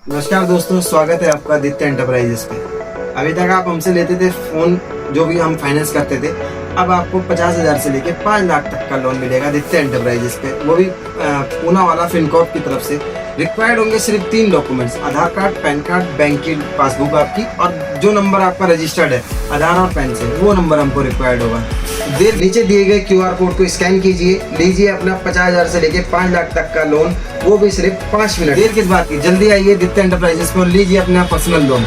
नमस्कार दोस्तों, स्वागत है आपका आदित्य एंटरप्राइजेस पे। अभी तक आप हमसे लेते थे फोन, जो भी हम फाइनेंस करते थे। अब आपको 50,000 से लेके 5 लाख तक का लोन मिलेगा आदित्य एंटरप्राइजेस पे, वो भी पूना वाला फिनकॉर्प की तरफ से। रिक्वायर्ड होंगे सिर्फ 3 डॉक्यूमेंट्स: आधार कार्ड, पैन कार्ड, बैंक की पासबुक आपकी, और जो नंबर आपका रजिस्टर्ड है आधार और पैन से, वो नंबर हमको रिक्वायर्ड होगा। नीचे दिए गए QR कोड को स्कैन कीजिए, लीजिए अपना 50,000 से लेके 5 लाख तक का लोन, वो भी सिर्फ 5 मिनट। देर किस बात की, जल्दी आइए आदित्य एंटरप्राइजेस को, लीजिए अपना पर्सनल लोन।